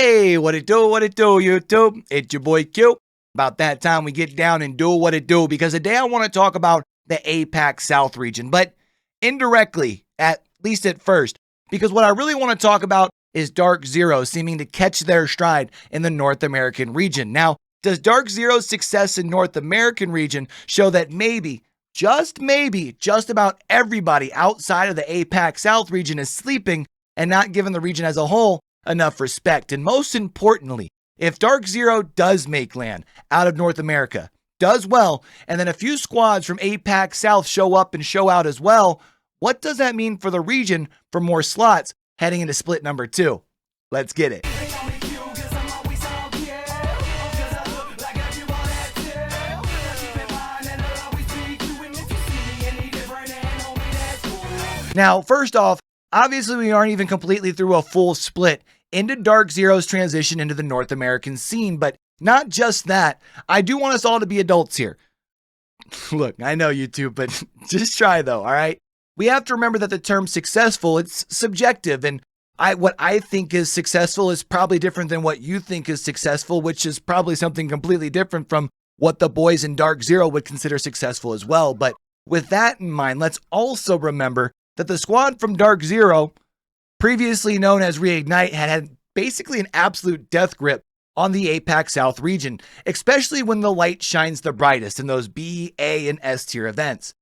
Hey, what it do, YouTube? It's your boy Q. About that time we get down and do what it do, because today I want to talk about the APAC South region, but indirectly, at least at first, because what I really want to talk about is Dark Zero seeming to catch their stride in the North American region. Now, does Dark Zero's success in North American region show that maybe, just about everybody outside of the APAC South region is sleeping and not giving the region as a whole enough respect? And most importantly, if Dark Zero does make land out of North America, does well, and then a few squads from APAC South show up and show out as well, what does that mean for the region for more slots heading into split number 2? Let's get it. Now, first off, obviously we aren't even completely through a full split into Dark Zero's transition into the North American scene, but not just that, I do want us all to be adults here. Look, I know YouTube, but just try though, all right? We have to remember that the term successful, it's subjective, and what I think is successful is probably different than what you think is successful, which is probably something completely different from what the boys in Dark Zero would consider successful as well. But with that in mind, let's also remember that the squad from Dark Zero, previously known as Reignite, had basically an absolute death grip on the APAC South region, especially when the light shines the brightest in those B, A, and S tier events.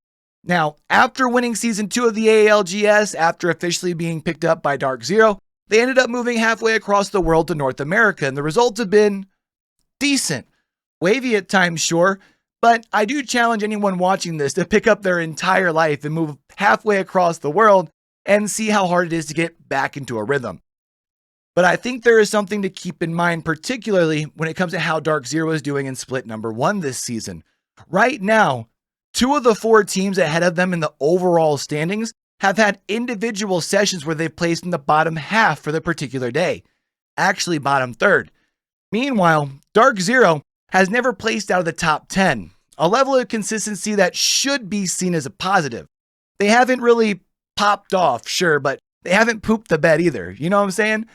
Now, after winning Season 2 of the ALGS, after officially being picked up by Dark Zero, they ended up moving halfway across the world to North America, and the results have been decent. Wavy at times, sure, but I do challenge anyone watching this to pick up their entire life and move halfway across the world and see how hard it is to get back into a rhythm. But I think there is something to keep in mind, particularly when it comes to how Dark Zero is doing in split number 1 this season. Right now, 2 of the 4 teams ahead of them in the overall standings have had individual sessions where they've placed in the bottom half for the particular day, actually bottom third. Meanwhile, Dark Zero has never placed out of the top 10, a level of consistency that should be seen as a positive. They haven't really popped off, sure, but they haven't pooped the bed either, you know what I'm saying?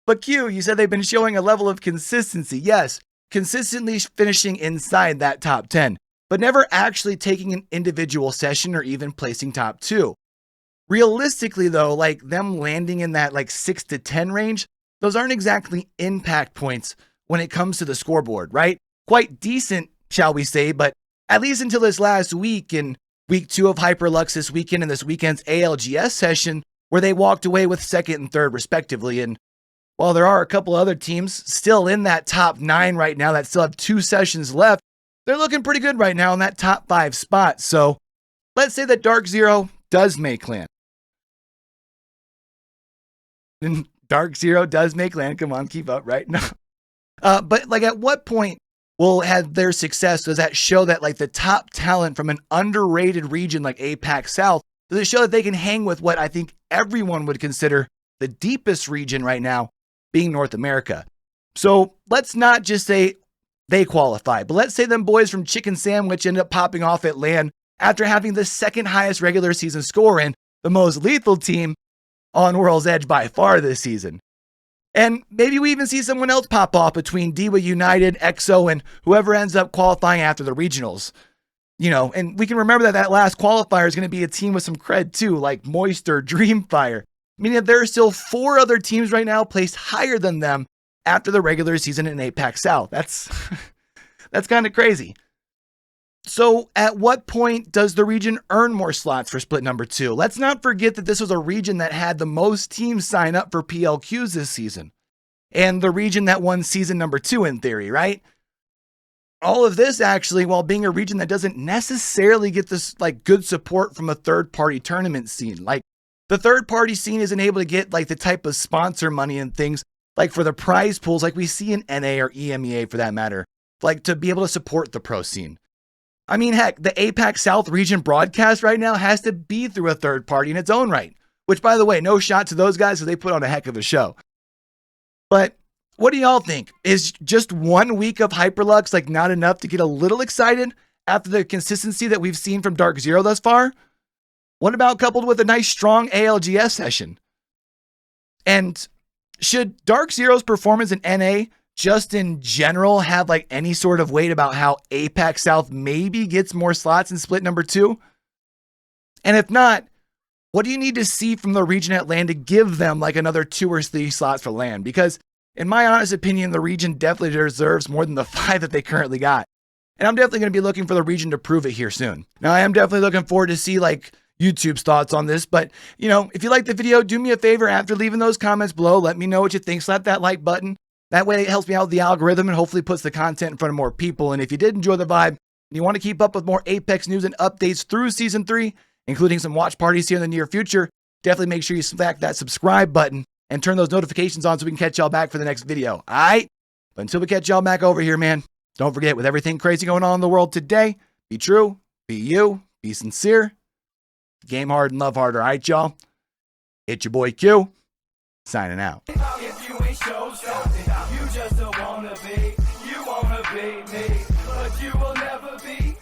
But Q, you said they've been showing a level of consistency. Yes, consistently finishing inside that top 10, but never actually taking an individual session or even placing top 2. Realistically though, like them landing in that 6 to 10 range, those aren't exactly impact points when it comes to the scoreboard, right? Quite decent, shall we say, but at least until this last week in week 2 of Hyperlux this weekend and this weekend's ALGS session, where they walked away with 2nd and 3rd respectively. And while there are a couple other teams still in that top 9 right now that still have 2 sessions left, they're looking pretty good right now in that top 5 spot. So let's say that Dark Zero does make land. And Dark Zero does make land. Come on, keep up, right? No. But at what point will have their success? Does that show that the top talent from an underrated region like APAC South, does it show that they can hang with what I think everyone would consider the deepest region right now, being North America? So let's not just say they qualify, but let's say them boys from Chicken Sandwich end up popping off at land after having the 2nd highest regular season score and the most lethal team on World's Edge by far this season. And maybe we even see someone else pop off between Diva United, EXO, and whoever ends up qualifying after the regionals. You know, and we can remember that last qualifier is going to be a team with some cred too, like Moist or Dreamfire. Meaning that there are still 4 other teams right now placed higher than them after the regular season in APAC South. That's kind of crazy. So at what point does the region earn more slots for split number 2? Let's not forget that this was a region that had the most teams sign up for PLQs this season, and the region that won season number 2 in theory, right? All of this actually while being a region that doesn't necessarily get this good support from a third-party tournament scene. The third-party scene isn't able to get the type of sponsor money and things for the prize pools like we see in NA or EMEA for that matter, to be able to support the pro scene. I mean, heck, the APAC South region broadcast right now has to be through a third party in its own right, which, by the way, no shot to those guys because they put on a heck of a show. But what do y'all think? Is just 1 week of Hyperlux not enough to get a little excited after the consistency that we've seen from Dark Zero thus far? What about coupled with a nice strong ALGS session? And Should Dark Zero's performance in NA just in general have like any sort of weight about how APAC South maybe gets more slots in split number 2? And if not, what do you need to see from the region at LAN to give them like another 2 or 3 slots for LAN? Because in my honest opinion, the region definitely deserves more than the 5 that they currently got. And I'm definitely going to be looking for the region to prove it here soon. Now, I am definitely looking forward to see like YouTube's thoughts on this, but you know, if you like the video, do me a favor after leaving those comments below, let me know what you think, slap that like button. That way it helps me out with the algorithm and hopefully puts the content in front of more people. And if you did enjoy the vibe and you want to keep up with more Apex news and updates through Season 3, including some watch parties here in the near future, definitely make sure you smack that subscribe button and turn those notifications on so we can catch y'all back for the next video. All right? But until we catch y'all back over here, man, don't forget, with everything crazy going on in the world today, be true, be you, be sincere, game hard and love hard. All right, y'all? It's your boy Q, signing out. If you ain't show something, you just don't wanna be. You wanna be me, but you will never be.